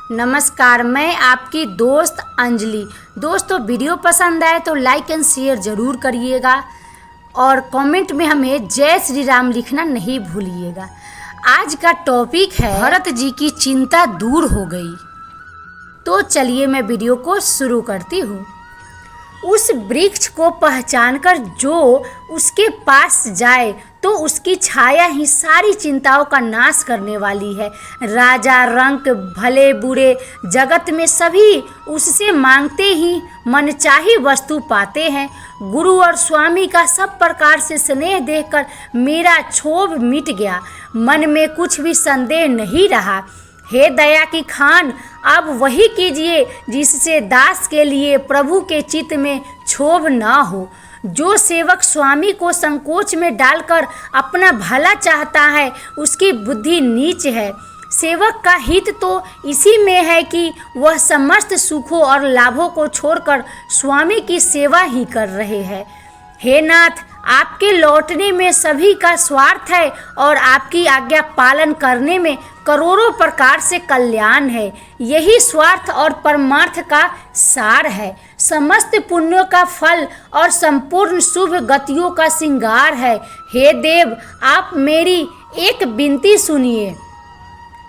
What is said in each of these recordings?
नमस्कार, मैं आपकी दोस्त अंजलि। दोस्तों, वीडियो पसंद आए तो लाइक एंड शेयर ज़रूर करिएगा और कमेंट में हमें जय श्री राम लिखना नहीं भूलिएगा। आज का टॉपिक है भरत जी की चिंता दूर हो गई। तो चलिए मैं वीडियो को शुरू करती हूँ। उस वृक्ष को पहचानकर जो उसके पास जाए तो उसकी छाया ही सारी चिंताओं का नाश करने वाली है। राजा, रंक, भले बुरे जगत में सभी उससे मांगते ही मनचाही वस्तु पाते हैं। गुरु और स्वामी का सब प्रकार से स्नेह देखकर मेरा क्षोभ मिट गया। मन में कुछ भी संदेह नहीं रहा। हे दया की खान, अब वही कीजिए जिससे दास के लिए प्रभु के चित्त में क्षोभ न हो। जो सेवक स्वामी को संकोच में डालकर अपना भला चाहता है उसकी बुद्धि नीच है। सेवक का हित तो इसी में है कि वह समस्त सुखों और लाभों को छोड़कर स्वामी की सेवा ही कर रहे हैं। हे नाथ, आपके लौटने में सभी का स्वार्थ है और आपकी आज्ञा पालन करने में करोड़ों प्रकार से कल्याण है। यही स्वार्थ और परमार्थ का सार है। समस्त पुण्यों का फल और संपूर्ण शुभ गतियों का श्रृंगार है। हे देव, आप मेरी एक विनती सुनिए,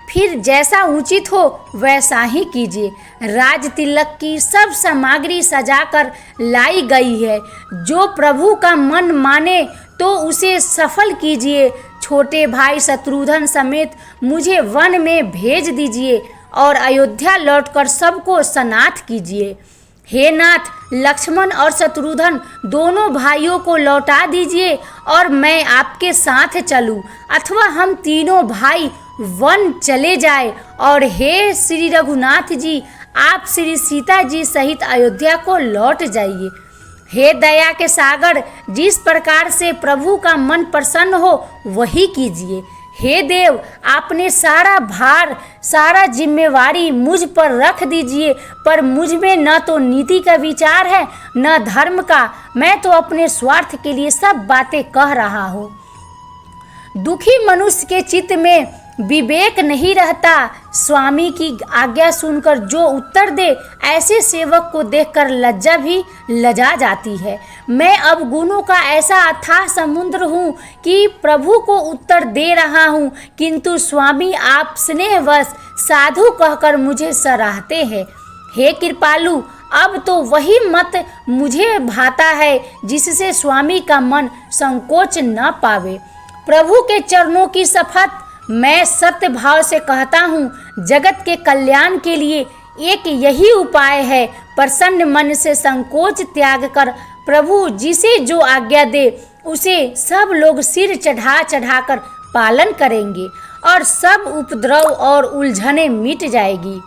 फिर जैसा उचित हो वैसा ही कीजिए। राज तिलक की सब सामग्री सजाकर लाई गई है। जो प्रभु का मन माने तो उसे सफल कीजिए। छोटे भाई शत्रुघ्न समेत मुझे वन में भेज दीजिए और अयोध्या लौटकर सबको सनाथ कीजिए। हे नाथ, लक्ष्मण और शत्रुघ्न दोनों भाइयों को लौटा दीजिए और मैं आपके साथ चलूं, अथवा हम तीनों भाई वन चले जाए। और हे श्री रघुनाथ जी, आप श्री सीता जी सहित अयोध्या को लौट जाइए। हे दया के सागर, जिस प्रकार से प्रभु का मन प्रसन्न हो वही कीजिए। हे देव, आपने सारा भार, सारा जिम्मेवारी मुझ पर रख दीजिए, पर मुझ में न तो नीति का विचार है न धर्म का। मैं तो अपने स्वार्थ के लिए सब बातें कह रहा हूँ। दुखी मनुष्य के चित्त में विवेक नहीं रहता। स्वामी की आज्ञा सुनकर जो उत्तर दे, ऐसे सेवक को देखकर लज्जा भी लजा जाती है। मैं अब गुणों का ऐसा अथाह समुद्र हूँ कि प्रभु को उत्तर दे रहा हूँ, किंतु स्वामी आप स्नेहवश साधु कहकर मुझे सराहते हैं। हे कृपालु, अब तो वही मत मुझे भाता है जिससे स्वामी का मन संकोच न पावे। प्रभु के चरणों की शपथ मैं सत्य भाव से कहता हूँ, जगत के कल्याण के लिए एक यही उपाय है। प्रसन्न मन से संकोच त्याग कर प्रभु जिसे जो आज्ञा दे उसे सब लोग सिर चढ़ा चढ़ाकर पालन करेंगे और सब उपद्रव और उलझने मिट जाएगी।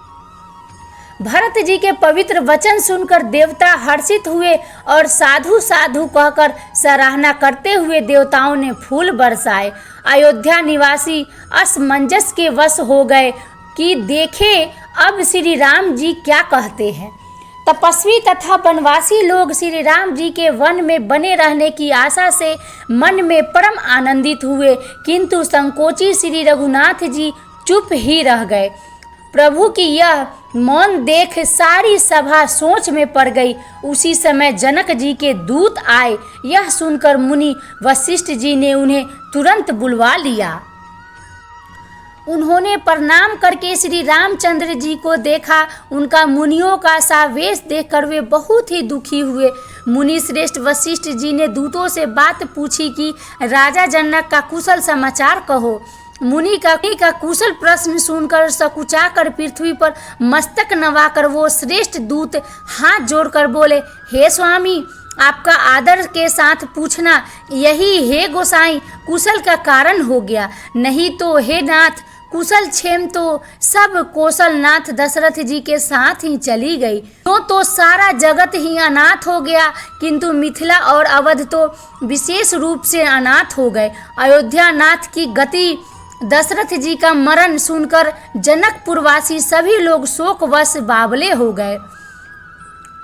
भरत जी के पवित्र वचन सुनकर देवता हर्षित हुए और साधु साधु कहकर सराहना करते हुए देवताओं ने फूल बरसाए। अयोध्या निवासी असमंजस के वश हो गए कि देखे अब श्री राम जी क्या कहते हैं। तपस्वी तथा वनवासी लोग श्री राम जी के वन में बने रहने की आशा से मन में परम आनंदित हुए, किंतु संकोची श्री रघुनाथ जी चुप ही रह गए। प्रभु की यह मौन देख सारी सभा सोच में पड़ गई। उसी समय जनक जी के दूत आए। यह सुनकर मुनि वशिष्ठ जी ने उन्हें तुरंत बुलवा लिया। उन्होंने प्रणाम करके श्री रामचंद्र जी को देखा। उनका मुनियों का सा वेश देखकर वे बहुत ही दुखी हुए। मुनि श्रेष्ठ वशिष्ठ जी ने दूतों से बात पूछी कि राजा जनक का कुशल समाचार कहो। मुनि का कुशल प्रश्न सुनकर सकुचाकर पृथ्वी पर मस्तक नवाकर वो श्रेष्ठ दूत हाथ जोड़कर बोले, हे स्वामी, आपका आदर के साथ पूछना यही हे गोसाई कुशल का कारण हो गया। नहीं तो हे नाथ, कुशल क्षेम तो सब कौशलनाथ दशरथ जी के साथ ही चली गई। तो सारा जगत ही अनाथ हो गया, किंतु मिथिला और अवध तो विशेष रूप से अनाथ हो गए। अयोध्या नाथ की गति, दशरथ जी का मरण सुनकर जनकपुरवासी सभी लोग शोकवश बावले हो गए।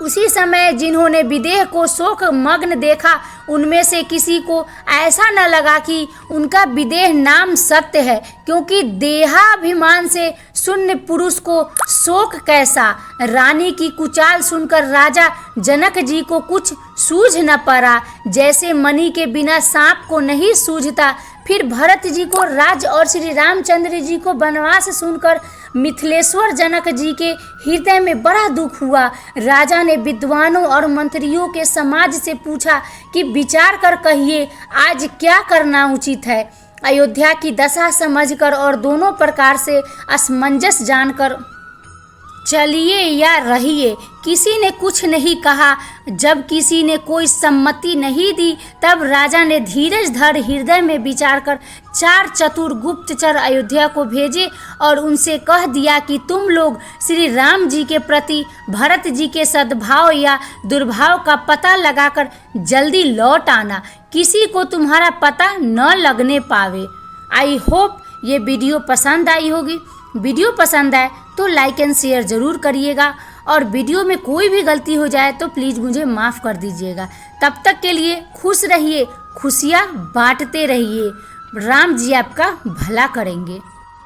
उसी समय जिन्होंने विदेह को शोक मग्न देखा, उनमें से किसी को ऐसा न लगा कि उनका विदेह नाम सत्य है, क्योंकि देहाभिमान से शून्य पुरुष को शोक कैसा। रानी की कुचाल सुनकर राजा जनक जी को कुछ सूझ न पड़ा, जैसे मणि के बिना सांप को नहीं सूझता। फिर भरत जी को राज और श्री रामचंद्र जी को वनवास सुनकर मिथिलेश्वर जनक जी के हृदय में बड़ा दुख हुआ। राजा ने विद्वानों और मंत्रियों के समाज से पूछा कि विचार कर कहिए, आज क्या करना उचित है। अयोध्या की दशा समझकर और दोनों प्रकार से असमंजस जानकर चलिए या रहिए, किसी ने कुछ नहीं कहा। जब किसी ने कोई सम्मति नहीं दी, तब राजा ने धीरज धर हृदय में विचार कर 4 चतुर गुप्तचर अयोध्या को भेजे और उनसे कह दिया कि तुम लोग श्री राम जी के प्रति भरत जी के सद्भाव या दुर्भाव का पता लगाकर जल्दी लौट आना, किसी को तुम्हारा पता न लगने पावे। आई होप ये वीडियो पसंद आई होगी। वीडियो पसंद आए तो लाइक एंड शेयर ज़रूर करिएगा, और वीडियो में कोई भी गलती हो जाए तो प्लीज़ मुझे माफ़ कर दीजिएगा। तब तक के लिए खुश रहिए, खुशियाँ बांटते रहिए। राम जी आपका भला करेंगे।